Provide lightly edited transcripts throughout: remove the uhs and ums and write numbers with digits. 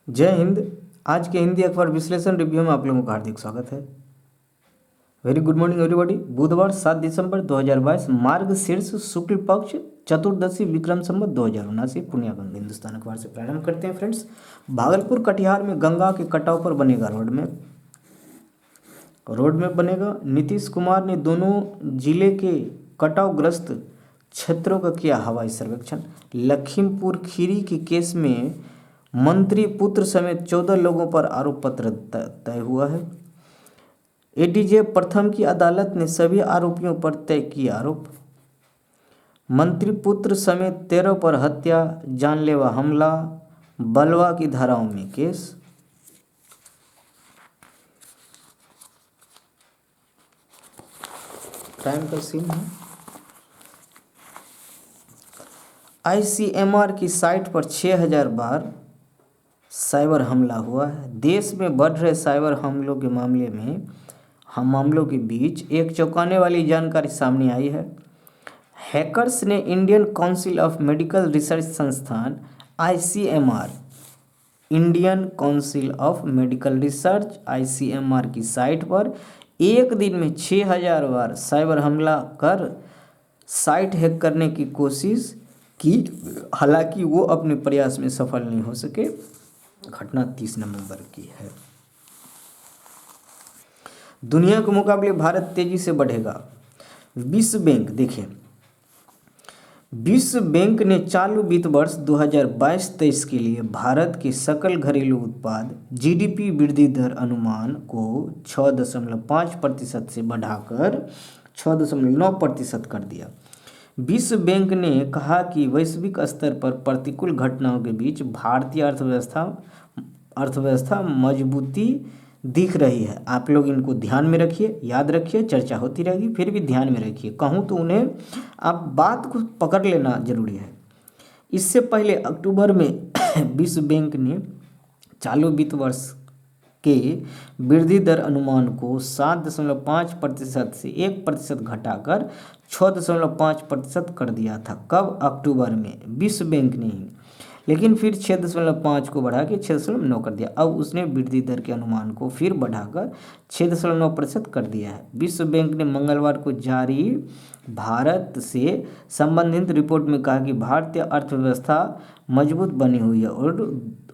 जय हिंद। आज के हिंदी अखबार विश्लेषण रिव्यू में आप लोगों का हार्दिक स्वागत है। Very good morning everybody. बुधवार 7 दिसंबर 2022, मार्ग शीर्ष शुक्ल पक्ष चतुर्दशी विक्रम संवत 2079 पुण्यागंग। हिंदुस्तान अखबार से प्रारंभ करते हैं फ्रेंड्स। भागलपुर कटिहार में गंगा के कटाव पर बनेगा रोड मैप बनेगा। नीतीश कुमार ने दोनों जिले के कटावग्रस्त क्षेत्रों का किया हवाई सर्वेक्षण। लखीमपुर खीरी के केस में मंत्री पुत्र समेत 14 लोगों पर आरोप पत्र तय हुआ है। एडीजे प्रथम की अदालत ने सभी आरोपियों पर तय किए आरोप। मंत्री पुत्र समेत 13 पर हत्या, जानलेवा हमला, बलवा की धाराओं में केस। क्राइम का सीन है। आईसीएमआर की साइट पर 6000 बार साइबर हमला हुआ है। देश में बढ़ रहे साइबर हमलों के बीच एक चौंकाने वाली जानकारी सामने आई है। हैकर्स ने Indian Council of Medical Research संस्थान ICMR, Indian Council of Medical Research ICMR की साइट पर एक दिन में 6000 बार साइबर हमला कर साइट हैक करने की कोशिश की। हालांकि वो अपने प्रयास में सफल नहीं हो सके। घटना 30 नवंबर की है। दुनिया के मुकाबले भारत तेजी से बढ़ेगा। विश्व बैंक देखिए, विश्व बैंक ने चालू वित्त वर्ष 2022-23 के लिए भारत के सकल घरेलू उत्पाद जीडीपी वृद्धि दर अनुमान को 6.5% से बढ़ाकर 6.9% कर दिया। विश्व बैंक ने कहा कि वैश्विक स्तर पर प्रतिकूल घटनाओं के बीच भारतीय अर्थव्यवस्था मजबूती दिख रही है। आप लोग इनको ध्यान में रखिए, याद रखिए, चर्चा होती रहेगी, फिर भी ध्यान में रखिए। कहूँ तो उन्हें आप बात को पकड़ लेना जरूरी है। इससे पहले अक्टूबर में विश्व बैंक ने चालू वित्त वर्ष के वृद्धि दर अनुमान को 7.5% से 1% घटाकर 6.5% कर दिया था। कब? अक्टूबर में विश्व बैंक ने ही, लेकिन फिर 6.5 को बढ़ा के 6.9 कर दिया। अब उसने वृद्धि दर के अनुमान को फिर बढ़ाकर 6.9% कर दिया है। विश्व बैंक ने मंगलवार को जारी भारत से संबंधित रिपोर्ट में कहा कि भारतीय अर्थव्यवस्था मजबूत बनी हुई है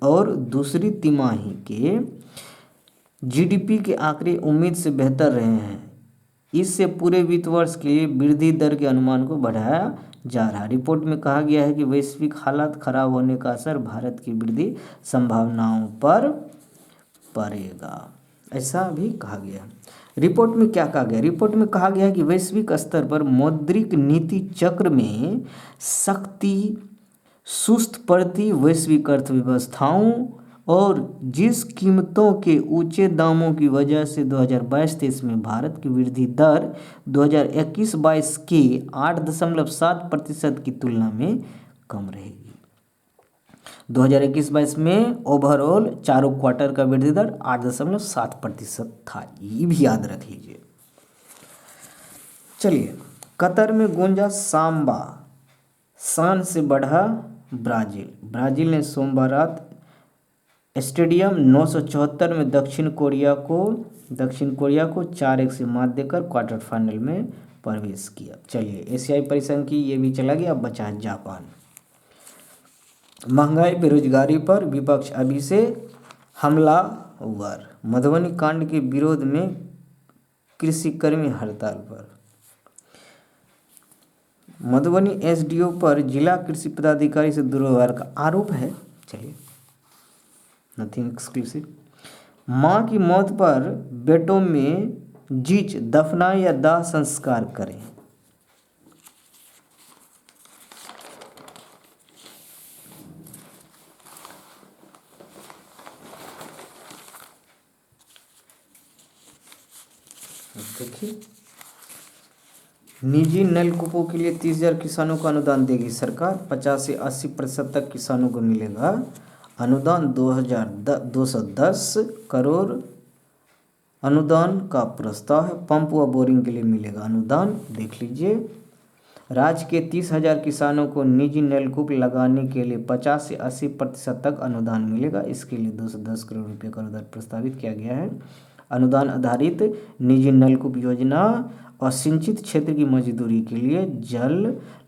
और दूसरी तिमाही के जीडीपी के आंकड़े उम्मीद से बेहतर रहे हैं। इससे पूरे वित्त वर्ष के लिए वृद्धि दर के अनुमान को बढ़ाया जा रहा है। रिपोर्ट में कहा गया है कि वैश्विक हालात खराब होने का असर भारत की वृद्धि संभावनाओं पर पड़ेगा, ऐसा भी कहा गया। रिपोर्ट में क्या कहा गया? रिपोर्ट में कहा गया है कि वैश्विक स्तर पर मौद्रिक नीति चक्र में सख्ती, सुस्त पड़ती वैश्विक अर्थव्यवस्थाओं और जिस कीमतों के ऊंचे दामों की वजह से 2022-23 में भारत की वृद्धि दर 2021-22 के 8.7% की तुलना में कम रहेगी। 2021-22 में ओवरऑल चारों क्वार्टर का वृद्धि दर 8.7% था। ये भी याद रख लीजिए। चलिए, कतर में गूंजा सांबा, शान से बढ़ा ब्राजील ने सोमवार रात स्टेडियम 974 में दक्षिण कोरिया को 4-1 से मात देकर क्वार्टर फाइनल में प्रवेश किया। चलिए, एशियाई परिसंघ की ये भी चला गया। अब बचा है जापान। महंगाई, बेरोजगारी पर विपक्ष अभी से हमलावर। मधुबनी कांड के विरोध में कृषिकर्मी हड़ताल पर। मधुबनी एसडीओ पर जिला कृषि पदाधिकारी से दुर्व्यवहार का आरोप है। चलिए, नथिंग एक्सक्लूसिव। माँ की मौत पर बेटों में जीच, दफनाएं या दाह संस्कार करें। देखिए, निजी नलकूपों के लिए 30,000 किसानों को अनुदान देगी सरकार। 50 से 80% तक किसानों को मिलेगा अनुदान। 2,210 करोड़ अनुदान का प्रस्ताव है। पंप व बोरिंग के लिए मिलेगा अनुदान, देख लीजिए। राज्य के 30,000 किसानों को निजी नलकूप लगाने के लिए 50 से 80% तक अनुदान मिलेगा। इसके लिए 210 करोड़ रुपये का अनुदान प्रस्तावित किया गया है। अनुदान आधारित निजी नलकूप योजना और सिंचित क्षेत्र की मजदूरी के लिए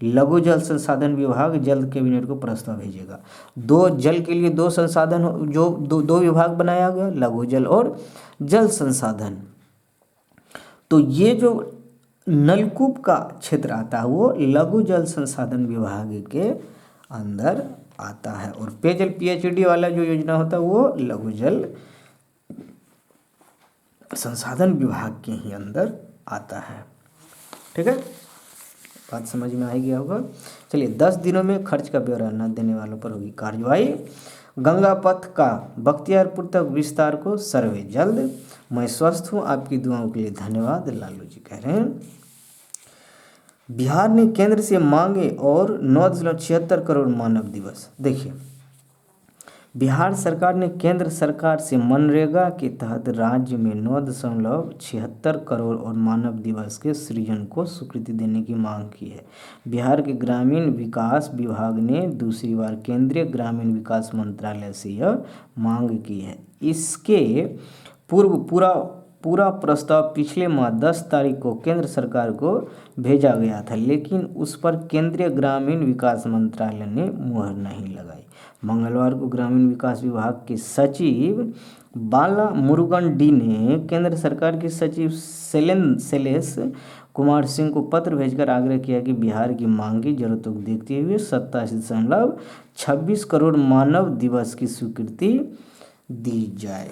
लघु जल संसाधन विभाग जल्द कैबिनेट को प्रस्ताव भेजेगा। दो जल के लिए दो संसाधन जो दो विभाग बनाया गया, लघु जल और जल संसाधन। तो ये जो नलकूप का क्षेत्र आता है वो लघु जल संसाधन विभाग के अंदर आता है, और पेयजल PHD वाला जो योजना होता है वो लघु जल संसाधन विभाग के ही अंदर आता है। ठीक है, बात समझ में आ गया होगा। चलिए, 10 दिनों में खर्च का ब्यौरा न देने वालों पर होगी कार्रवाई। गंगा पथ का बख्तियारपुर तक विस्तार को सर्वे जल्द। मैं स्वस्थ हूँ, आपकी दुआओं के लिए धन्यवाद, लालू जी कह रहे हैं। बिहार ने केंद्र से मांगे और 9.76 करोड़ मानव दिवस। देखिए, बिहार सरकार ने केंद्र सरकार से मनरेगा के तहत राज्य में 9.76 करोड़ और मानव दिवस के सृजन को स्वीकृति देने की मांग की है। बिहार के ग्रामीण विकास विभाग ने दूसरी बार केंद्रीय ग्रामीण विकास मंत्रालय से यह मांग की है। इसके पूर्व पूरा प्रस्ताव पिछले माह 10 तारीख को केंद्र सरकार को भेजा गया था, लेकिन उस पर केंद्रीय ग्रामीण विकास मंत्रालय ने मुहर नहीं लगाई। मंगलवार को ग्रामीण विकास विभाग के सचिव बाला मुरुगन डी ने केंद्र सरकार के सचिव शैलेश कुमार सिंह को पत्र भेजकर आग्रह किया कि बिहार की मांग की जरूरतों को देखते हुए 27.26 करोड़ मानव दिवस की स्वीकृति दी जाए।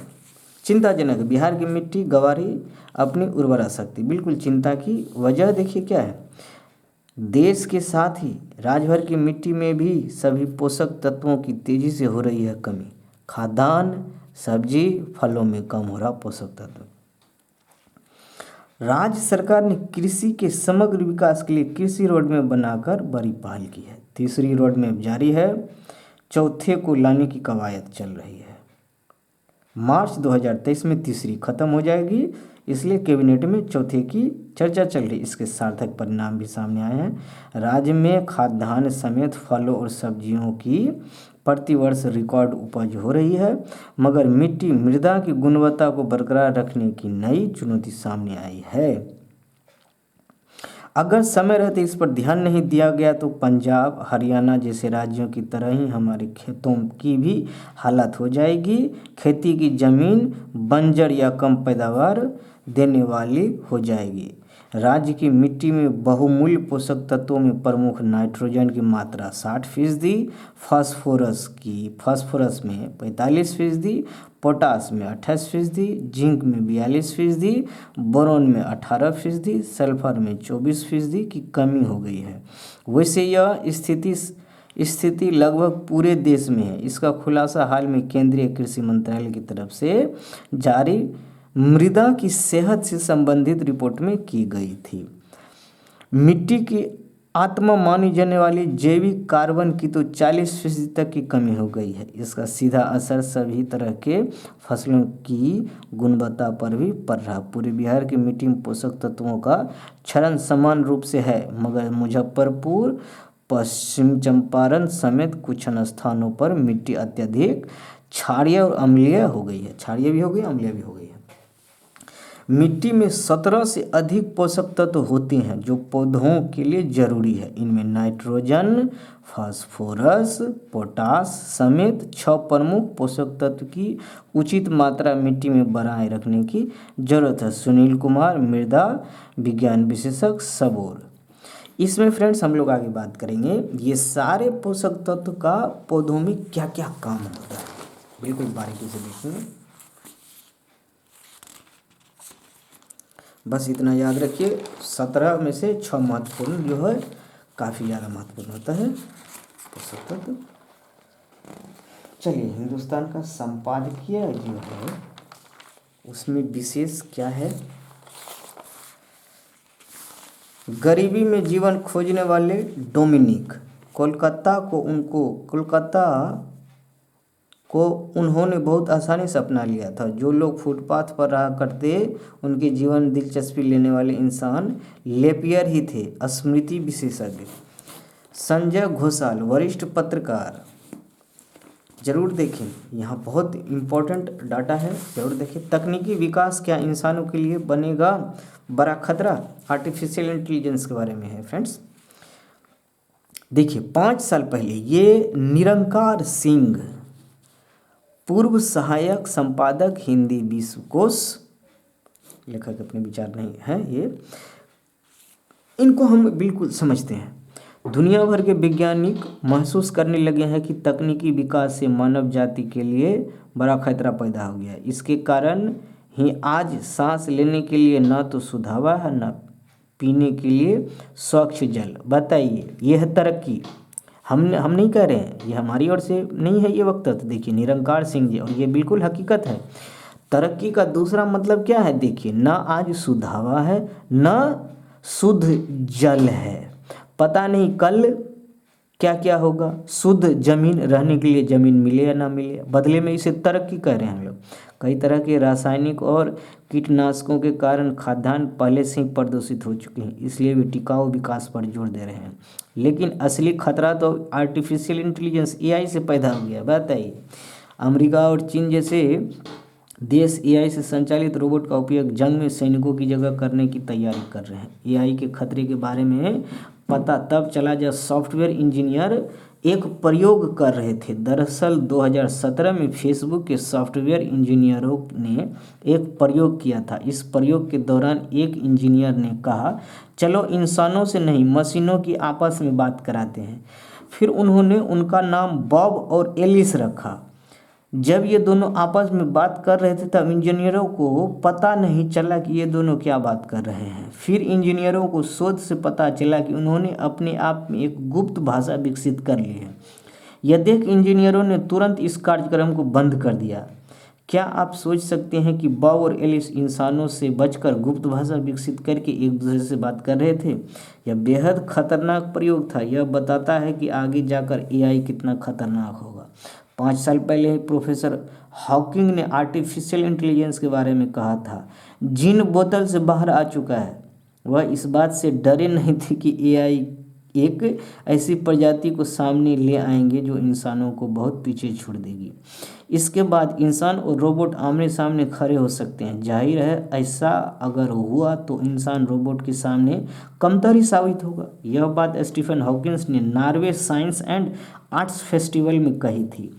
चिंताजनक, बिहार की मिट्टी गंवा रही अपनी उर्वरा शक्ति। बिल्कुल चिंता की वजह देखिए क्या है। देश के साथ ही राज्य भर की मिट्टी में भी सभी पोषक तत्वों की तेजी से हो रही है कमी। खाद्यान्न, सब्जी, फलों में कम हो रहा पोषक तत्व। राज्य सरकार ने कृषि के समग्र विकास के लिए कृषि रोडमैप बनाकर बड़ी पहल की है। तीसरी रोडमैप जारी है, चौथे को लाने की कवायद चल रही है। मार्च 2023 में तीसरी खत्म हो जाएगी, इसलिए कैबिनेट में चौथे की चर्चा चल रही। इसके सार्थक परिणाम भी सामने आए हैं। राज्य में खाद्यान्न समेत फलों और सब्जियों की प्रतिवर्ष रिकॉर्ड उपज हो रही है, मगर मिट्टी मृदा की गुणवत्ता को बरकरार रखने की नई चुनौती सामने आई है। अगर समय रहते इस पर ध्यान नहीं दिया गया तो पंजाब, हरियाणा जैसे राज्यों की तरह ही हमारे खेतों की भी हालत हो जाएगी। खेती की जमीन बंजर या कम पैदावार देने वाली हो जाएगी। राज्य की मिट्टी में बहुमूल्य पोषक तत्वों में प्रमुख नाइट्रोजन की मात्रा 60%, फास्फोरस में 45%, पोटास में 28%, जिंक में 42%, बोरोन में 18%, सल्फर में 24% की कमी हो गई है। वैसे यह स्थिति लगभग पूरे देश में है। इसका खुलासा हाल में केंद्रीय कृषि मंत्रालय की तरफ से जारी मृदा की सेहत से संबंधित रिपोर्ट में की गई थी। मिट्टी की आत्मा मानी जाने वाली जैविक कार्बन की तो 40% तक की कमी हो गई है। इसका सीधा असर सभी तरह के फसलों की गुणवत्ता पर भी पड़ रहा। पूरे बिहार की मिट्टी में पोषक तत्वों का क्षरण समान रूप से है, मगर मुजफ्फरपुर, पश्चिम चंपारण समेत कुछ स्थानों पर मिट्टी अत्यधिक क्षारीय और अम्लीय हो गई है। क्षारीय भी हो गई, अम्लीय भी हो गई है। मिट्टी में 17 से अधिक पोषक तत्व होते हैं जो पौधों के लिए जरूरी है। इनमें नाइट्रोजन, फास्फोरस, पोटास समेत 6 प्रमुख पोषक तत्व की उचित मात्रा मिट्टी में बनाए रखने की जरूरत है। सुनील कुमार, मृदा विज्ञान विशेषज्ञ, सबोर। इसमें फ्रेंड्स हम लोग आगे बात करेंगे ये सारे पोषक तत्व का पौधों में क्या क्या काम होता है, बिल्कुल बारीकी से देखेंगे। बस इतना याद रखिए, 17 में से 6 महत्वपूर्ण जो है काफ़ी ज़्यादा महत्वपूर्ण होता है पोषक तत्व। चलिए, हिंदुस्तान का संपादकीय जो है उसमें विशेष क्या है। गरीबी में जीवन खोजने वाले डोमिनिक कोलकाता को उन्होंने बहुत आसानी से अपना लिया था। जो लोग फुटपाथ पर रहा करते उनके जीवन दिलचस्पी लेने वाले इंसान लेपियर ही थे। स्मृति विशेषज्ञ संजय घोषाल वरिष्ठ पत्रकार, जरूर देखें, यहाँ बहुत इम्पोर्टेंट डाटा है, जरूर देखें। तकनीकी विकास क्या इंसानों के लिए बनेगा बड़ा खतरा, आर्टिफिशियल इंटेलिजेंस के बारे में है फ्रेंड्स। देखिए 5 साल पहले ये निरंकार सिंह, पूर्व सहायक संपादक हिंदी विश्वकोश, लेखक अपने विचार नहीं है ये, इनको हम बिल्कुल समझते हैं। दुनिया भर के वैज्ञानिक महसूस करने लगे हैं कि तकनीकी विकास से मानव जाति के लिए बड़ा खतरा पैदा हो गया है। इसके कारण ही आज सांस लेने के लिए न तो शुद्ध हवा है, न पीने के लिए स्वच्छ जल। बताइए, यह है तरक्की? हम नहीं कह रहे हैं, ये हमारी ओर से नहीं है ये वक्तव्य। देखिए निरंकार सिंह जी, और ये बिल्कुल हकीकत है। तरक्की का दूसरा मतलब क्या है? देखिए, न आज शुद्ध हवा है, न शुद्ध जल है। पता नहीं कल क्या क्या होगा। शुद्ध जमीन, रहने के लिए ज़मीन मिले या ना मिले, बदले में इसे तरक्की कह रहे हैं हम लोग। कई तरह के रासायनिक और कीटनाशकों के कारण खाद्यान्न पहले से ही प्रदूषित हो चुके हैं, इसलिए वे टिकाऊ विकास पर जोर दे रहे हैं। लेकिन असली खतरा तो आर्टिफिशियल इंटेलिजेंस AI से पैदा हो गया। बताइए, अमेरिका और चीन जैसे देश AI से संचालित रोबोट का उपयोग जंग में सैनिकों की जगह करने की तैयारी कर रहे हैं। AI के खतरे के बारे में पता तब चला जब सॉफ्टवेयर इंजीनियर एक प्रयोग कर रहे थे। दरअसल 2017 में फेसबुक के सॉफ्टवेयर इंजीनियरों ने एक प्रयोग किया था। इस प्रयोग के दौरान एक इंजीनियर ने कहा, चलो इंसानों से नहीं मशीनों की आपस में बात कराते हैं। फिर उन्होंने उनका नाम बॉब और एलिस रखा। जब ये दोनों आपस में बात कर रहे थे तब इंजीनियरों को पता नहीं चला कि ये दोनों क्या बात कर रहे हैं। फिर इंजीनियरों को शोध से पता चला कि उन्होंने अपने आप में एक गुप्त भाषा विकसित कर ली है। यह देख इंजीनियरों ने तुरंत इस कार्यक्रम को बंद कर दिया। क्या आप सोच सकते हैं कि बॉब और एलिस इंसानों से बचकर गुप्त भाषा विकसित करके एक दूसरे से बात कर रहे थे? यह बेहद खतरनाक प्रयोग था। यह बताता है कि आगे जाकर AI कितना खतरनाक होगा। 5 साल पहले प्रोफेसर हॉकिंग ने आर्टिफिशियल इंटेलिजेंस के बारे में कहा था, जिन बोतल से बाहर आ चुका है वह इस बात से डरे नहीं थे कि AI एक ऐसी प्रजाति को सामने ले आएंगे जो इंसानों को बहुत पीछे छोड़ देगी। इसके बाद इंसान और रोबोट आमने सामने खड़े हो सकते हैं। जाहिर है ऐसा अगर हुआ तो इंसान रोबोट के सामने कमतर ही साबित होगा। यह बात स्टीफन हॉकिंस ने Norway science and arts festival में कही थी।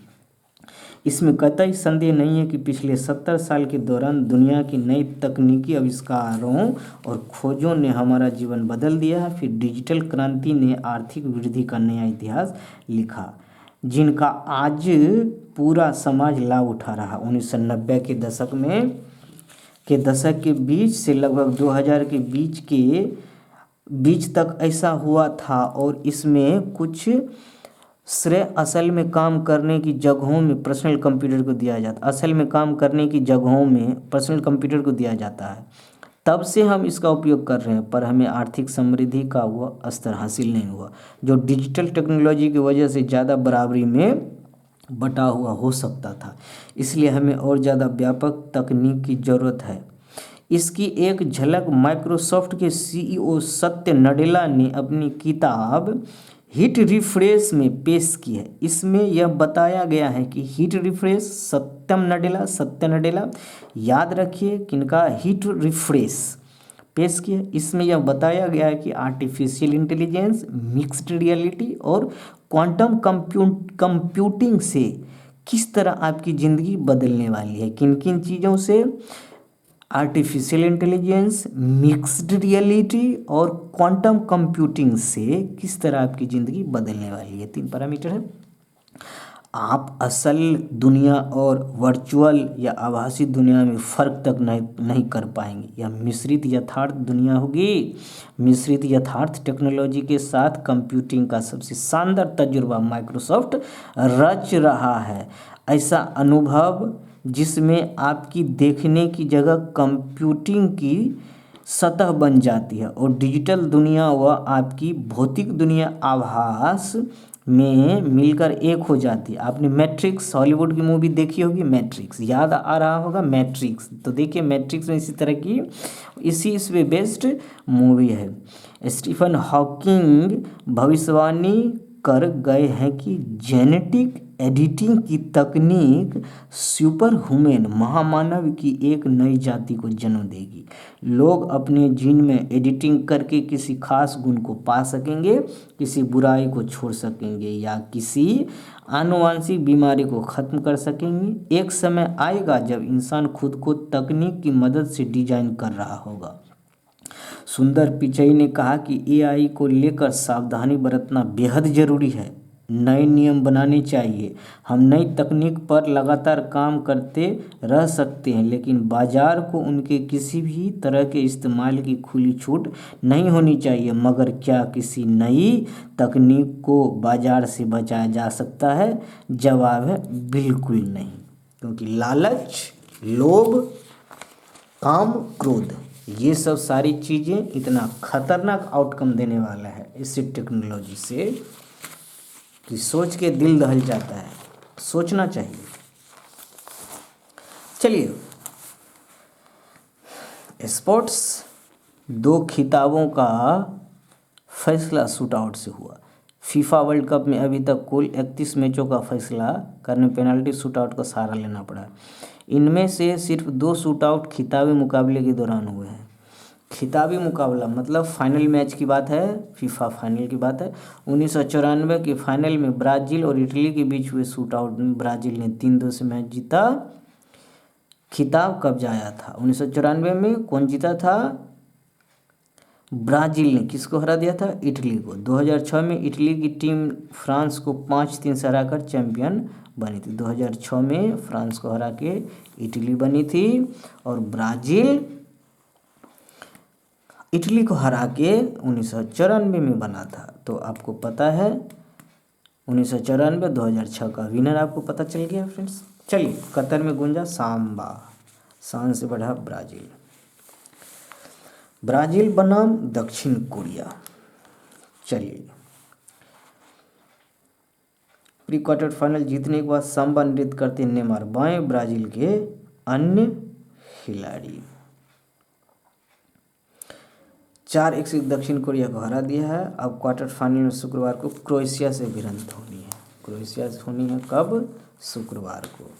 इसमें कतई संदेह नहीं है कि पिछले 70 साल के दौरान दुनिया की नई तकनीकी आविष्कारों और खोजों ने हमारा जीवन बदल दिया है। फिर डिजिटल क्रांति ने आर्थिक वृद्धि का नया इतिहास लिखा, जिनका आज पूरा समाज लाभ उठा रहा। 1990 के दशक के बीच से लगभग 2000 के बीच तक ऐसा हुआ था, और इसमें कुछ श्रेय असल में काम करने की जगहों में पर्सनल कंप्यूटर को दिया जाता है। तब से हम इसका उपयोग कर रहे हैं, पर हमें आर्थिक समृद्धि का वह स्तर हासिल नहीं हुआ जो डिजिटल टेक्नोलॉजी की वजह से ज़्यादा बराबरी में बटा हुआ हो सकता था। इसलिए हमें और ज़्यादा व्यापक तकनीक की ज़रूरत है। इसकी एक झलक माइक्रोसॉफ्ट के CEO सत्य नडेला ने अपनी किताब हिट रिफ्रेश में पेश की है। इसमें यह बताया गया है कि हिट रिफ्रेश सत्य नडेला, याद रखिए किनका हिट रिफ्रेश पेश किया। इसमें यह बताया गया है कि आर्टिफिशियल इंटेलिजेंस, मिक्स्ड रियलिटी और क्वांटम कंप्यूटिंग से किस तरह आपकी ज़िंदगी बदलने वाली है। किन किन चीज़ों से? आर्टिफिशियल इंटेलिजेंस, मिक्स्ड रियलिटी और क्वांटम कंप्यूटिंग से किस तरह आपकी ज़िंदगी बदलने वाली है। 3 पैरामीटर है। आप असल दुनिया और वर्चुअल या आभासी दुनिया में फ़र्क तक नहीं कर पाएंगे। यह मिश्रित यथार्थ दुनिया होगी। मिश्रित यथार्थ टेक्नोलॉजी के साथ कंप्यूटिंग का सबसे शानदार तजुर्बा माइक्रोसॉफ्ट रच रहा है। ऐसा अनुभव जिसमें आपकी देखने की जगह कंप्यूटिंग की सतह बन जाती है, और डिजिटल दुनिया व आपकी भौतिक दुनिया आभास में मिलकर एक हो जाती है। आपने मैट्रिक्स हॉलीवुड की मूवी देखी होगी, मैट्रिक्स याद आ रहा होगा, मैट्रिक्स। तो देखिए मैट्रिक्स में इसी तरह की इस पे बेस्ड मूवी है। स्टीफन हॉकिंग भविष्यवाणी कर गए हैं कि जेनेटिक एडिटिंग की तकनीक सुपर ह्यूमन महामानव की एक नई जाति को जन्म देगी। लोग अपने जीन में एडिटिंग करके किसी खास गुण को पा सकेंगे, किसी बुराई को छोड़ सकेंगे या किसी आनुवांशिक बीमारी को ख़त्म कर सकेंगे। एक समय आएगा जब इंसान खुद को तकनीक की मदद से डिजाइन कर रहा होगा। सुंदर पिचई ने कहा कि एआई को लेकर सावधानी बरतना बेहद ज़रूरी है। नए नियम बनाने चाहिए। हम नई तकनीक पर लगातार काम करते रह सकते हैं, लेकिन बाजार को उनके किसी भी तरह के इस्तेमाल की खुली छूट नहीं होनी चाहिए। मगर क्या किसी नई तकनीक को बाजार से बचाया जा सकता है? जवाब है बिल्कुल नहीं, क्योंकि लालच, लोभ, काम, क्रोध, ये सब सारी चीज़ें इतना खतरनाक आउटकम देने वाला है इस टेक्नोलॉजी से कि सोच के दिल दहल जाता है। सोचना चाहिए। चलिए, स्पोर्ट्स 2 खिताबों का फैसला शूट आउट से हुआ। फीफा वर्ल्ड कप में अभी तक कुल 31 मैचों का फैसला करने पेनल्टी शूट आउट का सहारा लेना पड़ा। इनमें से सिर्फ 2 शूट आउट खिताबी मुकाबले के दौरान हुए हैं। खिताबी मुकाबला मतलब फाइनल मैच की बात है, फीफा फाइनल की बात है। 1994 के फाइनल में ब्राज़ील और इटली के बीच हुए शूट आउट में ब्राज़ील ने 3-2 से मैच जीता, खिताब कब्जाया था। 1994 में कौन जीता था? ब्राज़ील ने किसको हरा दिया था? इटली को। 2006 में इटली की टीम फ्रांस को 5-3 से हराकर चैंपियन बनी थी। 2006 में फ्रांस को हरा के इटली बनी थी और ब्राज़ील इटली को हरा के 1994 में बना था। तो आपको पता है 1994 2006 का विनर आपको पता चल गया फ्रेंड्स। चलिए, कतर में गूंजा सांबा, शान से बढ़ा ब्राज़ील। ब्राज़ील बनाम दक्षिण कोरिया। चलिए, प्री क्वार्टर फाइनल जीतने के बाद सांबा नृत्य करते नेमार बाएं ब्राज़ील के अन्य खिलाड़ी। 4-1 से दक्षिण कोरिया को हरा दिया है। अब क्वार्टर फाइनल में शुक्रवार को क्रोएशिया से भिड़ंत होनी है। क्रोएशिया से होनी है कब? शुक्रवार को।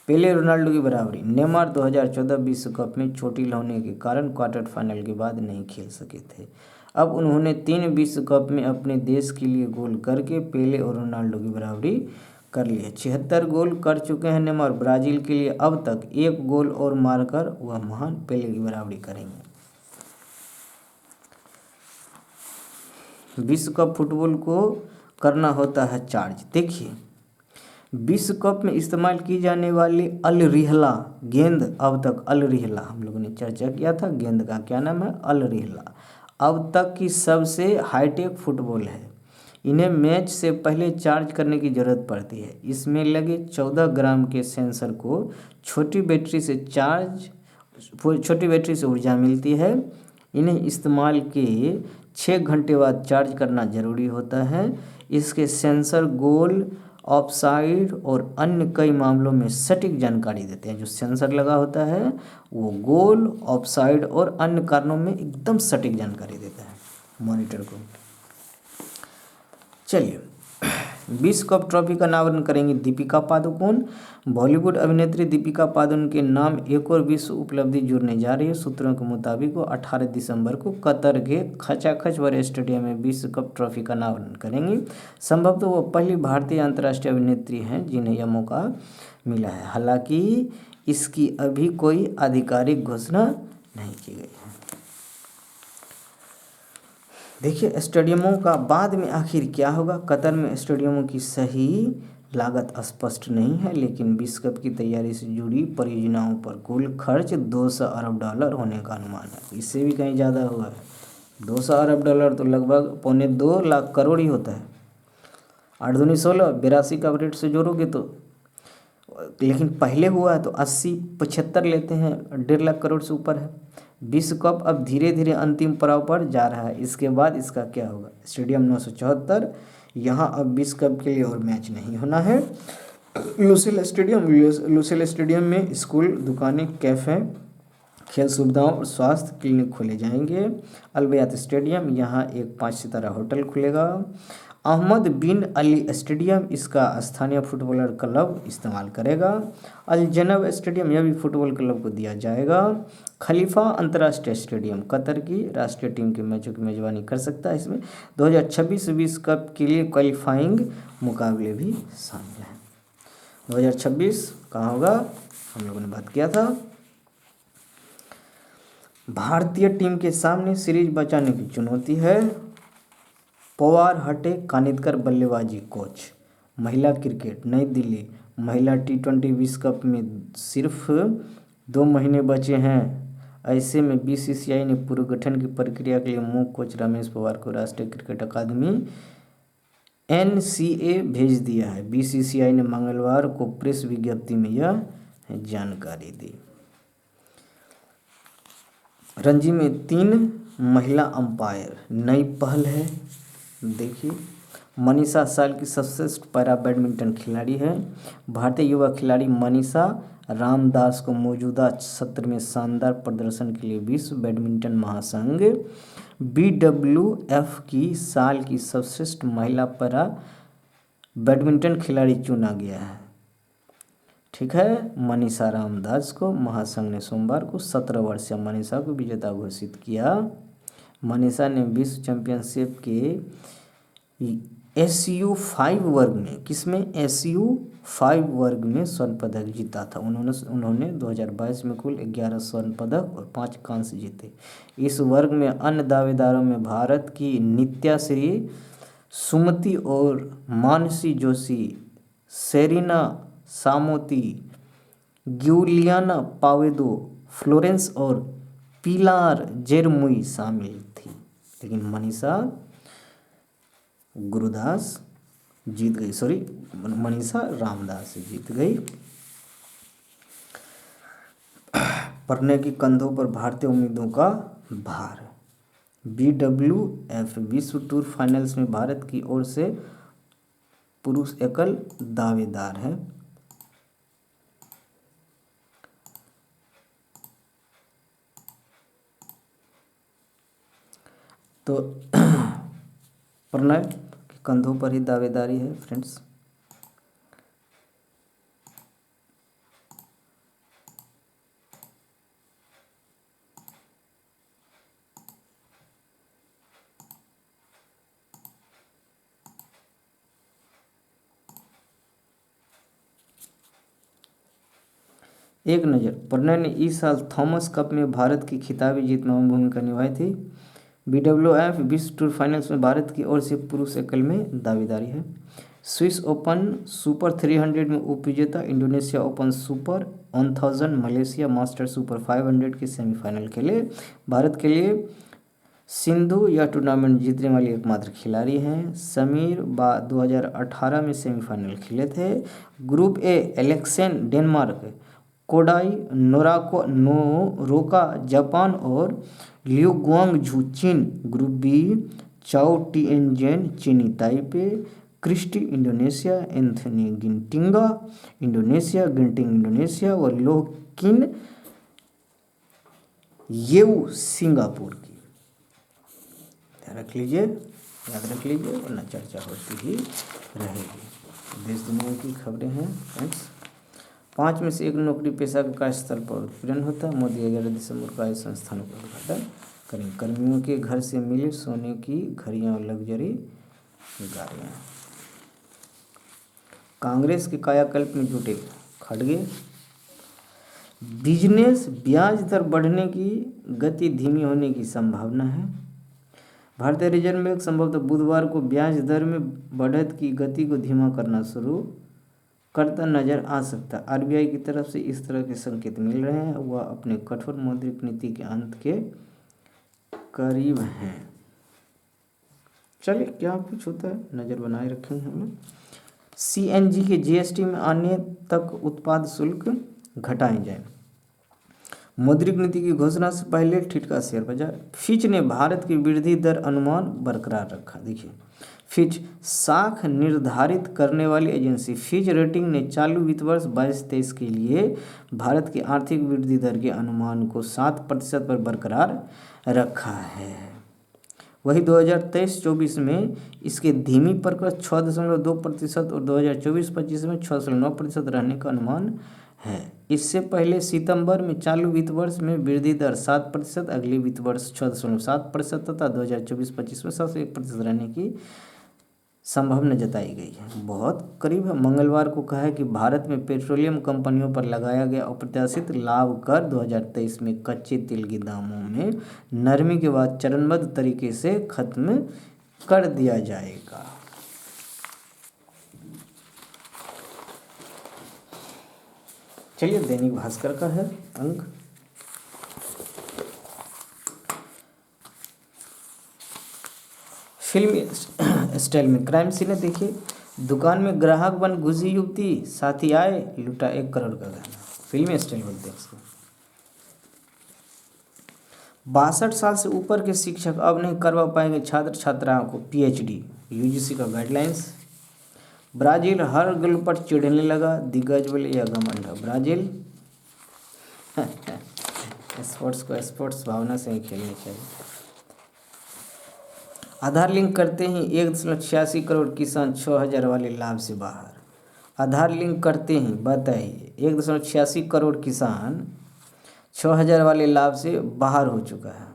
पेले रोनाल्डो की बराबरी। नेमार 2014 विश्व कप में चोटिल होने के कारण क्वार्टर फाइनल के बाद नहीं खेल सके थे। अब उन्होंने 3 विश्व कप में अपने देश के लिए गोल करके पेले और रोनाल्डो की बराबरी कर ली है। 76 गोल कर चुके हैं नेमार ब्राज़ील के लिए। अब तक 1 गोल और मारकर वह महान पेले की बराबरी करेंगे। विश्व कप फुटबॉल को करना होता है चार्ज। देखिए, विश्व कप में इस्तेमाल की जाने वाली अल रिहला गेंद, अब तक अल रिहला हम लोगों ने चर्चा किया था, गेंद का क्या नाम है? अल रिहला, अब तक की सबसे हाईटेक फुटबॉल है। इन्हें मैच से पहले चार्ज करने की ज़रूरत पड़ती है। इसमें लगे 14 ग्राम के सेंसर को छोटी बैटरी से ऊर्जा मिलती है। इन्हें इस्तेमाल के 6 घंटे बाद चार्ज करना ज़रूरी होता है। इसके सेंसर गोल, ऑफसाइड और अन्य कई मामलों में सटीक जानकारी देते हैं। जो सेंसर लगा होता है वो गोल, ऑफसाइड और अन्य कारणों में एकदम सटीक जानकारी देता है मॉनिटर को। चलिए, विश्व कप ट्रॉफी का अनावरण करेंगी दीपिका पादुकोण। बॉलीवुड अभिनेत्री दीपिका पादुकोण के नाम एक और विश्व उपलब्धि जुड़ने जा रही है। सूत्रों के मुताबिक वो 18 दिसंबर को कतर के खचाखच बड़े स्टेडियम में विश्व कप ट्रॉफी का अनावरण करेंगी। संभवतः वो पहली भारतीय अंतर्राष्ट्रीय अभिनेत्री हैं जिन्हें यह मौका मिला है। हालांकि इसकी अभी कोई आधिकारिक घोषणा नहीं की गई है। देखिए, स्टेडियमों का बाद में आखिर क्या होगा? कतर में स्टेडियमों की सही लागत स्पष्ट नहीं है, लेकिन विश्व कप की तैयारी से जुड़ी परियोजनाओं पर कुल खर्च $200 अरब होने का अनुमान है। इससे भी कहीं ज़्यादा हुआ है। $200 अरब तो लगभग 1.25 लाख करोड़ ही होता है। 8 दूनी 16, 82 का रेट से जोड़ोगे तो, लेकिन पहले हुआ है तो 80-75 लेते हैं, 1.5 लाख करोड़ से ऊपर है। विश्व कप अब धीरे धीरे अंतिम पड़ाव पर जा रहा है। इसके बाद इसका क्या होगा? स्टेडियम 974, यहाँ अब विश्व कप के लिए और मैच नहीं होना है। लुसेल स्टेडियम में स्कूल, दुकानें, कैफ़े, खेल सुविधाओं और स्वास्थ्य क्लिनिक खोले जाएंगे। अलबयात स्टेडियम, यहाँ एक 5 सितारा होटल खुलेगा। अहमद बिन अली स्टेडियम, इसका स्थानीय फुटबॉलर क्लब इस्तेमाल करेगा। अल जनब स्टेडियम, यह भी फुटबॉल क्लब को दिया जाएगा। खलीफा अंतर्राष्ट्रीय स्टेडियम कतर की राष्ट्रीय टीम के मैचों की मेजबानी कर सकता है। इसमें 2026 विश्व कप के लिए क्वालिफाइंग मुकाबले भी शामिल हैं। 2026 कहाँ होगा, हम लोगों ने बात किया था। भारतीय टीम के सामने सीरीज बचाने की चुनौती है। पवार हटे कानितकर बल्लेबाजी कोच। महिला क्रिकेट, नई दिल्ली, महिला T20 विश्व कप में सिर्फ 2 महीने बचे हैं। ऐसे में BCCI ने पुनर्गठन की प्रक्रिया के लिए मुख्य कोच रमेश पवार को राष्ट्रीय क्रिकेट अकादमी NCA भेज दिया है। BCCI ने मंगलवार को प्रेस विज्ञप्ति में यह जानकारी दी। रणजी में 3 महिला अंपायर, नई पहल है। देखिए, मनीषा साल की सर्वश्रेष्ठ पैरा बैडमिंटन खिलाड़ी है। भारतीय युवा खिलाड़ी मनीषा रामदास को मौजूदा सत्र में शानदार प्रदर्शन के लिए विश्व बैडमिंटन महासंघ BWF की साल की सर्वश्रेष्ठ महिला पैरा बैडमिंटन खिलाड़ी चुना गया है। ठीक है, मनीषा रामदास को महासंघ ने सोमवार को 17 वर्षीय मनीषा को विजेता घोषित किया। मनीषा ने विश्व चैंपियनशिप के SU5 वर्ग में, किसमें, SU5 वर्ग में स्वर्ण पदक जीता था। उन्होंने 2022 में कुल 11 स्वर्ण पदक और 5 कांस्य जीते। इस वर्ग में अन्य दावेदारों में भारत की नित्या श्री, सुमति और मानसी जोशी, सेरिना सामोती, ग्यूलियाना पावेदो, फ्लोरेंस और पिलार जेरमुई शामिल थी। लेकिन मनीषा गुरुदास जीत गई, मनीषा रामदास जीत गई। प्रणय के कंधों पर भारतीय उम्मीदों का भार। BWF विश्व टूर फाइनल्स में भारत की ओर से पुरुष एकल दावेदार है। तो प्रणय के कंधों पर ही दावेदारी है फ्रेंड्स। एक नज़र, प्रणय ने इस साल थॉमस कप में भारत की खिताबी जीत में अहम भूमिका निभाई थी। BWF विश्व टूर फाइनल्स में भारत की ओर से पुरुष एकल में दावेदारी है। स्विस ओपन सुपर 300 में उपविजेता, Indonesia open super 1000, Malaysia master super 500 के सेमीफाइनल खेले। भारत के लिए सिंधु यह टूर्नामेंट जीतने वाली एकमात्र खिलाड़ी हैं। समीर 2018 में सेमीफाइनल खेले थे। ग्रुप ए, एलेक्सेन डेनमार्क, कोडाई नोरोका जापान और लिu गुआंगझू चीन। ग्रुप बी, चाओ टिएनजेन चीनी Taipei, Christie Indonesia, Anthony Ginting Indonesia और लोकिन येऊ सिंगापुर की। रख लीजिए, याद रख लीजिए, वरना चर्चा होती ही रहेगी। देश दुनिया की खबरें हैं फ्रेंड्स। 5 में से 1 नौकरी पेशा के कार्यस्थल पर उत्पीड़न होता है। मोदी 11 दिसंबर को आए संस्थानों का उद्घाटन करेंगे। कर्मियों के घर से मिले सोने की घड़ियां और लग्जरी गाड़ियां। कांग्रेस के कायाकल्प में जुटे खड़गे। बिजनेस ब्याज दर बढ़ने की गति धीमी होने की संभावना है। भारतीय रिजर्व बैंक संभवतः बुधवार को ब्याज दर में बढ़त की गति को धीमा करना शुरू करता नजर आ सकता है। RBI की तरफ से इस तरह के संकेत मिल रहे हैं। वह अपने कठोर मौद्रिक नीति के अंत के करीब हैं। चलिए, क्या कुछ होता है नज़र बनाए रखेंगे हम लोग। CNG के GST में आने तक उत्पाद शुल्क घटाए जाए। मौद्रिक नीति की घोषणा से पहले ठिठका शेयर बाजार। फिच ने भारत की वृद्धि दर अनुमान बरकरार रखा। देखिए, फिच साख निर्धारित करने वाली एजेंसी फिच रेटिंग ने चालू वित्त वर्ष 22-23 के लिए भारत की आर्थिक वृद्धि दर के अनुमान को 7% पर बरकरार रखा है। वही 2023-24 में इसके धीमी प्रगति 6.2% और 2024-25 में 6.9% रहने का अनुमान है। इससे पहले सितंबर में चालू वित्त वर्ष में वृद्धि दर 7%, अगले वित्त वर्ष 6.7% तथा 2024-25 में 7.1% रहने की संभावना जताई गई है। बहुत करीब है। मंगलवार को कहा है कि भारत में पेट्रोलियम कंपनियों पर लगाया गया अप्रत्याशित लाभ कर 2023 में कच्चे तेल के दामों में नरमी के बाद चरणबद्ध तरीके से खत्म कर दिया जाएगा। चलिए, दैनिक भास्कर का है अंक फिल्मी स्टाइल में क्राइम सीन है। देखिए, दुकान में ग्राहक बन घुसी युवती, साथी आए, लूटा 1 करोड़ का गहना। फिल्मी स्टाइल बोलते हैं इसको। 62 साल से ऊपर के शिक्षक अब नहीं करवा पाएंगे छात्र छात्राओं को पीएचडी, यूजीसी का गाइडलाइंस। ब्राजील हर गोल पर चिढ़ने लगा, दिग्गज बोले यह घमंड है। ब्राजील स्पोर्ट्स को स्पोर्ट्स भावना से ही खेलनी चाहिए। आधार लिंक करते ही 1.86 करोड़ किसान 6,000 वाले लाभ से बाहर। आधार लिंक करते ही बताइए 1.86 करोड़ किसान 6,000 वाले लाभ से बाहर हो चुका है।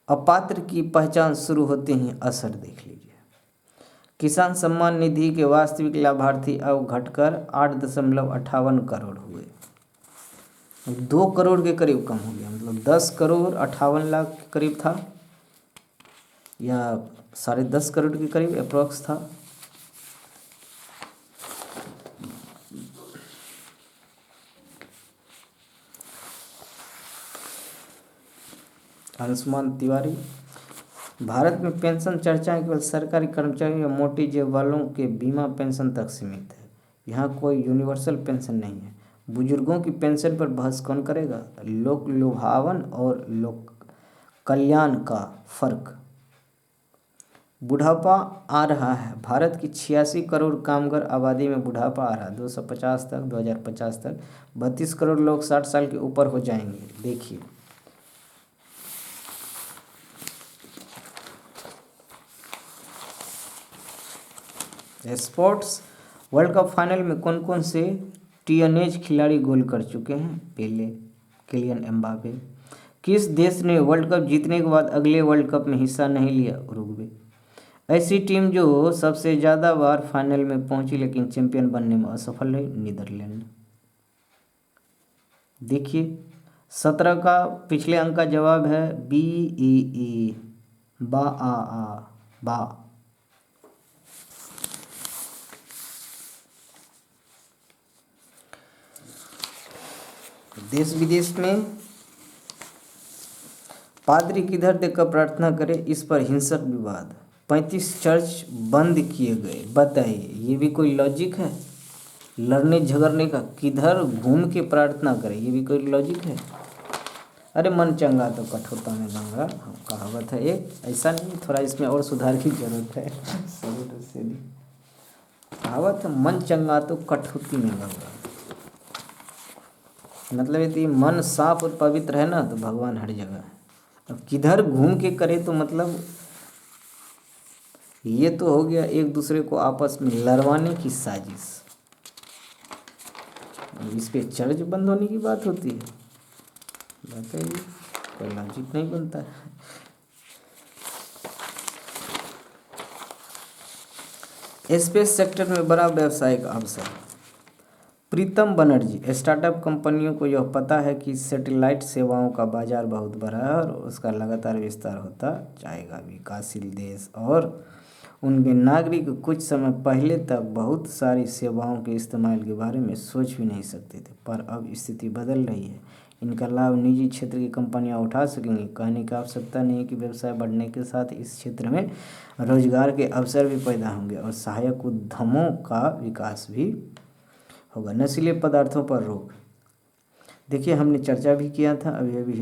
अपात्र की पहचान शुरू होते ही असर देख लीजिए। किसान सम्मान निधि के वास्तविक लाभार्थी अब घटकर 8.58 करोड़ हुए। 2 करोड़ के करीब कम हो गया, मतलब 10 करोड़ 58 लाख के करीब था या 10.5 करोड़ के करीब अप्रॉक्स था। अंशुमान तिवारी, भारत में पेंशन चर्चाएं केवल सरकारी कर्मचारियों या मोटी जेब वालों के बीमा पेंशन तक सीमित है। यहाँ कोई यूनिवर्सल पेंशन नहीं है। बुजुर्गों की पेंशन पर बहस कौन करेगा? लोक लुभावन और लोक कल्याण का फर्क। बुढ़ापा आ रहा है। भारत की 86 करोड़ कामगार आबादी में बुढ़ापा आ रहा है। 2050 तक 32 करोड़ लोग 60 साल के ऊपर हो जाएंगे। देखिए, स्पोर्ट्स वर्ल्ड कप फाइनल में कौन कौन से टीनेज खिलाड़ी गोल कर चुके हैं? पेले, किलियन एम्बापे। किस देश ने वर्ल्ड कप जीतने के बाद अगले वर्ल्ड कप में हिस्सा नहीं लिया? उरुग्वे। ऐसी टीम जो सबसे ज़्यादा बार फाइनल में पहुंची लेकिन चैंपियन बनने में असफल रही? नीदरलैंड। देखिए, 17 का पिछले अंक का जवाब है BEE, बा। देश विदेश में पादरी किधर देखकर प्रार्थना करे, इस पर हिंसक विवाद। 35 चर्च बंद किए गए। बताइए, ये भी कोई लॉजिक है? लड़ने झगड़ने का, किधर घूम के प्रार्थना करे, ये भी कोई लॉजिक है? अरे मन चंगा तो कठोरता में गंगा, कहावत है एक। ऐसा नहीं, थोड़ा इसमें और सुधार की जरूरत है। कहावत है, मन चंगा तो कठौती में गंगा। मतलब यदि मन साफ और पवित्र है ना तो भगवान हर जगह है। अब किधर घूम के करे तो मतलब ये तो हो गया एक दूसरे को आपस में लड़वाने की साजिश। इस पे चर्च बंद होने की बात होती है? बताइए, कोई लॉजिक नहीं बनता है। स्पेस सेक्टर में बड़ा व्यावसायिक अवसर। प्रीतम बनर्जी, स्टार्टअप कंपनियों को यह पता है कि सैटेलाइट सेवाओं का बाजार बहुत बड़ा है और उसका लगातार विस्तार होता जाएगा। विकासशील देश और उनके नागरिक कुछ समय पहले तक बहुत सारी सेवाओं के इस्तेमाल के बारे में सोच भी नहीं सकते थे, पर अब स्थिति बदल रही है। इनका लाभ निजी क्षेत्र की कंपनियां उठा सकेंगी। कहने की आवश्यकता नहीं है कि व्यवसाय बढ़ने के साथ इस क्षेत्र में रोजगार के अवसर भी पैदा होंगे और सहायक उद्यमों का विकास भी होगा। नशीले पदार्थों पर रोक। देखिए हमने चर्चा भी किया था अभी अभी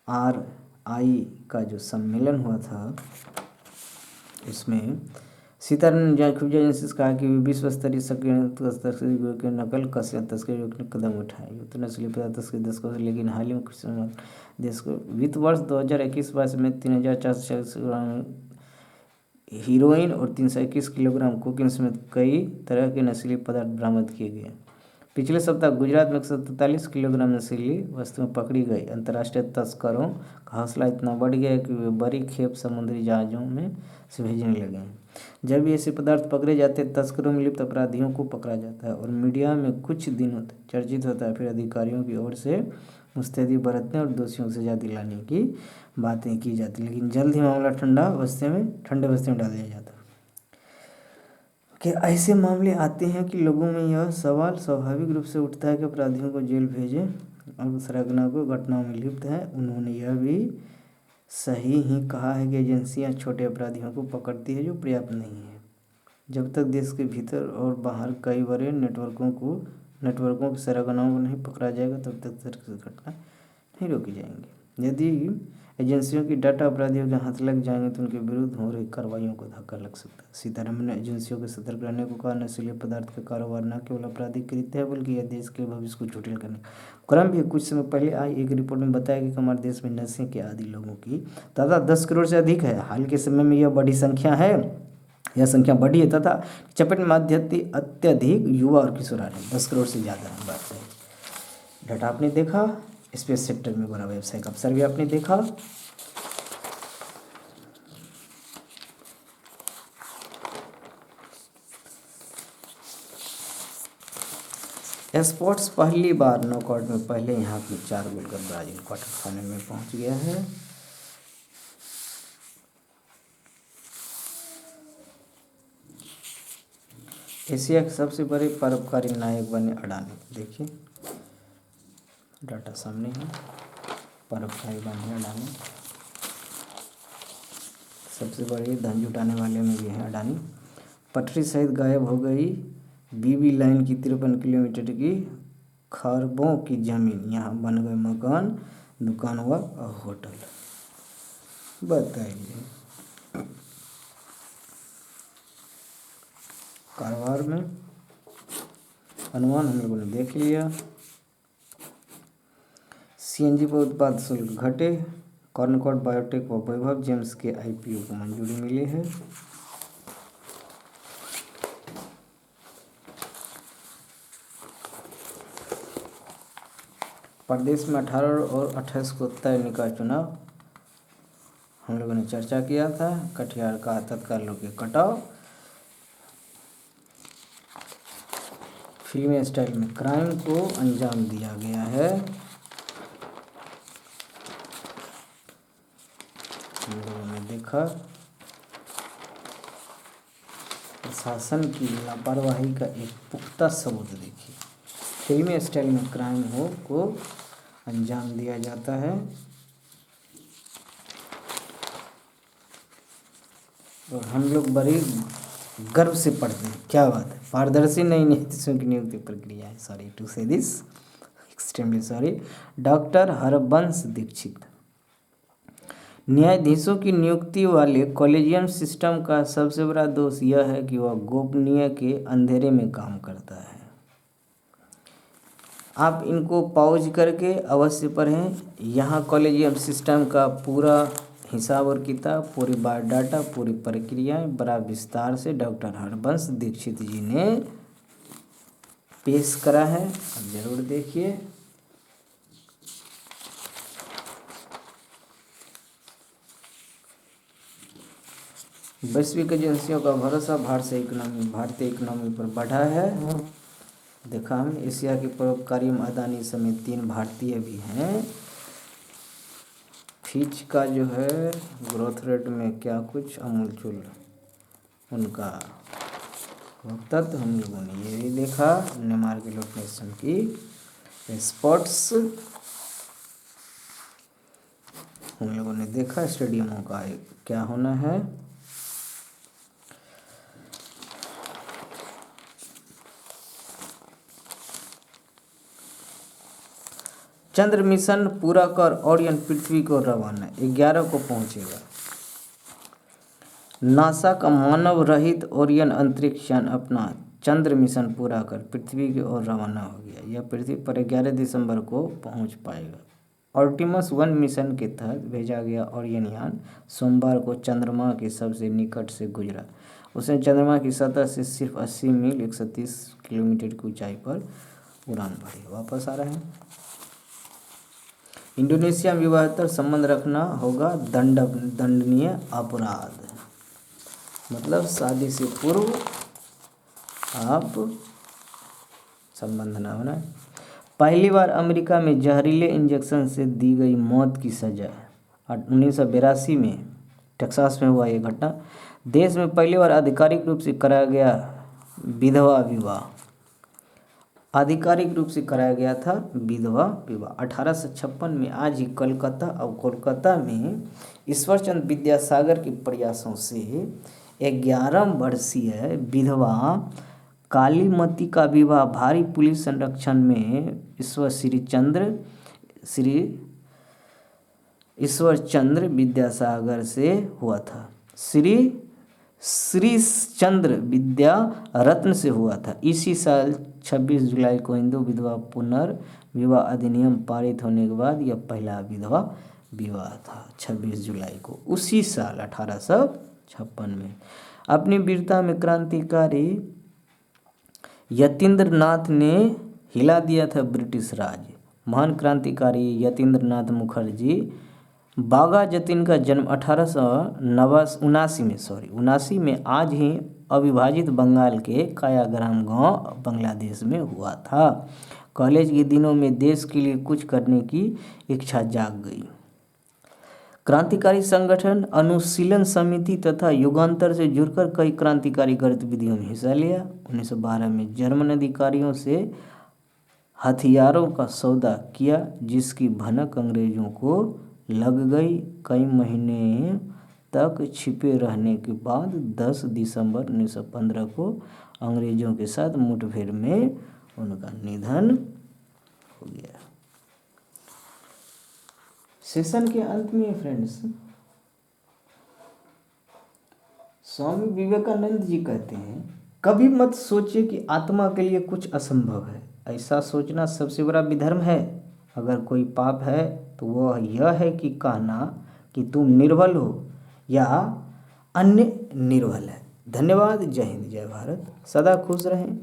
DRI का जो सम्मेलन हुआ था इसमें सीतारमण ने खुफिया एजेंसी से कहा कि विश्व स्तरीय तस्करी के नकल तस्करी रोकने कदम उठाए तो नस्ली पदार्थ तस्करी दशकों से, लेकिन हाल ही में कुछ समय देश को वित्त वर्ष 2021-22 में 3,440 ग्राम हीरोइन और 321 किलोग्राम कोकीन समेत कई तरह के नशीले पदार्थ बरामद किए गए। पिछले सप्ताह गुजरात में 143 किलोग्राम नशीली वस्तुएं पकड़ी गई। अंतर्राष्ट्रीय तस्करों का हौसला इतना बढ़ गया कि वे बड़ी खेप समुद्री जहाज़ों में से भेजने लगे हैं। जब भी ऐसे पदार्थ पकड़े जाते हैं तस्करों में लिप्त अपराधियों को पकड़ा जाता है और मीडिया में कुछ दिनों तक चर्चित होता है। फिर अधिकारियों की ओर से मुस्तैदी बरतने और दोषियों को सजा दिलाने की बातें की जाती, लेकिन जल्द ही मामला ठंडे बस्ते में डाल दिया जाता है। कि ऐसे मामले आते हैं कि लोगों में यह सवाल स्वाभाविक रूप से उठता है कि अपराधियों को जेल भेजें और सरगना को घटनाओं में लिप्त है। उन्होंने यह भी सही ही कहा है कि एजेंसियां छोटे अपराधियों को पकड़ती है जो पर्याप्त नहीं है। जब तक देश के भीतर और बाहर कई बड़े नेटवर्कों के सरगनाओं को नहीं पकड़ा जाएगा तब तक तरह घटना नहीं रोकी जाएंगी। यदि एजेंसियों की डाटा अपराधियों के हाथ लग जाएंगे तो उनके विरुद्ध हो रही कार्रवाइयों को धक्का लग सकता है। सीतारमण ने एजेंसियों को सतर्क रहने को कहा। नशीले पदार्थ का कारोबार न केवल आपराधिक कृत्य है बल्कि यह देश के भविष्य को जटिल करने का क्रम भी। कुछ समय पहले आई एक रिपोर्ट में बताया कि हमारे देश में नशे के आदी लोगों की तादाद 10 करोड़ से अधिक है। हाल के समय में यह संख्या बढ़ी है तथा चपेट में अत्यधिक युवा और किशोर आ रहे हैं। 10 करोड़ से ज़्यादा है बात है। डाटा आपने देखा, स्पेस सेक्टर में बड़ा व्यवसाय का अवसर भी आपने देखा। स्पोर्ट्स पहली बार नॉकआउट में पहले यहाँ पे 4 गोल कर ब्राजील क्वार्टर फाइनल में पहुँच गया है। एशिया के सबसे बड़े परोपकारी नायक बने अडानी। देखिए डाटा सामने है। परोपकारी बने अडानी, सबसे बड़े धन जुटाने वाले में भी है अडानी। पटरी सहित गायब हो गई बीबी लाइन की 53 किलोमीटर की खरबों की जमीन। यहाँ बन गए मकान, दुकान व होटल। बताइए कारोबार में अनुमान हम लोगों ने देख लिया। सीएनजी पर उत्पाद शुल्क घटे। कॉर्नकॉट बायोटेक व वैभव जेम्स के आईपीओ को मंजूरी मिली है। प्रदेश में 18 और 28 को तय निकाय चुनाव हम लोगों ने चर्चा किया था। कटिहार का तत्काल लोग कटाव। फिल्मी स्टाइल में क्राइम को अंजाम दिया गया है। हम लोगों ने देखा प्रशासन की लापरवाही का एक पुख्ता सबूत। देखिए फिल्मी स्टाइल में क्राइम को अंजाम दिया जाता है और हम लोग बड़ी गर्व से पढ़ते हैं। क्या बात है। पारदर्शी नई न्यायाधीशों की नियुक्ति प्रक्रिया है। Sorry to say this, extremely sorry. Doctor Harbansh Dikshit. न्यायाधीशों की नियुक्ति वाले कॉलेजियम सिस्टम का सबसे बड़ा दोष यह है कि वह गोपनीय के अंधेरे में काम करता है। आप इनको पॉज करके अवश्य पढ़ें। यहाँ कॉलेजियम सिस्टम का पूरा हिसाब और किताब, पूरी बायोडाटा, पूरी प्रक्रियाएं बड़ा विस्तार से डॉक्टर हरबंश दीक्षित जी ने पेश करा है। आप जरूर देखिए। वैश्विक एजेंसियों का भरोसा भारतीय इकोनॉमी पर बढ़ा है। देखा हम एशिया के परोपकारी अदानी समेत 3 भारतीय भी हैं। फिच का जो है ग्रोथ रेट में क्या कुछ अमूलचूल उनका वक्तव्य हम लोगों ने ये भी देखा। नेमार के लोकेशन की स्पोर्ट्स हम लोगों ने देखा। स्टेडियमों का क्या होना है। चंद्र मिशन पूरा कर ओरियन पृथ्वी को रवाना 11 को पहुंचेगा। नासा का मानव रहित ओरियन अंतरिक्ष यान अपना चंद्र मिशन पूरा कर पृथ्वी की ओर रवाना हो गया। यह पृथ्वी पर 11 दिसंबर को पहुंच पाएगा। ऑर्टिमस 1 मिशन के तहत भेजा गया ओरियन यान सोमवार को चंद्रमा के सबसे निकट से गुजरा। उसने चंद्रमा की सतह से सिर्फ 80 मील 130 किलोमीटर की ऊंचाई पर उड़ान भरी। वापस आ रहे हैं। इंडोनेशिया में विवाहेतर संबंध रखना होगा दंडनीय अपराध, मतलब शादी से पूर्व आप संबंध न होना। पहली बार अमेरिका में जहरीले इंजेक्शन से दी गई मौत की सजा 1982 में टेक्सास में हुआ ये घटना। देश में पहली बार आधिकारिक रूप से कराया गया विधवा विवाह, आधिकारिक रूप से कराया गया था विधवा विवाह 1856 में। आज ही कोलकाता में ईश्वरचंद्र विद्यासागर के प्रयासों से 11 वर्षीय विधवा कालीमती का विवाह भारी पुलिस संरक्षण में ईश्वरचंद्र विद्यासागर से हुआ था। श्रीचंद्र विद्या रत्न से हुआ था। इसी साल 26 जुलाई को हिंदू विधवा पुनर्विवाह अधिनियम पारित होने के बाद यह पहला विधवा विवाह था। 26 जुलाई को उसी साल 1856 में। अपनी वीरता में क्रांतिकारी यतीन्द्रनाथ ने हिला दिया था ब्रिटिश राज। महान क्रांतिकारी यतीन्द्रनाथ मुखर्जी बाघा जतीन का जन्म 1879 में आज ही अविभाजित बंगाल के कायाग्राम गांव बांग्लादेश में हुआ था। कॉलेज के दिनों में देश के लिए कुछ करने की इच्छा जाग गई। क्रांतिकारी संगठन अनुशीलन समिति तथा युगांतर से जुड़कर कई क्रांतिकारी गतिविधियों में हिस्सा लिया। 1912 में जर्मन अधिकारियों से हथियारों का सौदा किया, जिसकी भनक अंग्रेजों को लग गई। कई महीने तक छिपे रहने के बाद 10 दिसंबर 1915 को अंग्रेजों के साथ मुठभेड़ में उनका निधन हो गया। सेशन के अंत में फ्रेंड्स स्वामी विवेकानंद जी कहते हैं, कभी मत सोचिए कि आत्मा के लिए कुछ असंभव है। ऐसा सोचना सबसे बड़ा विधर्म है। अगर कोई पाप है तो वह यह है कि कहना कि तुम निर्बल हो या अन्य निर्बल है। धन्यवाद। जय हिंद, जय भारत। सदा खुश रहें।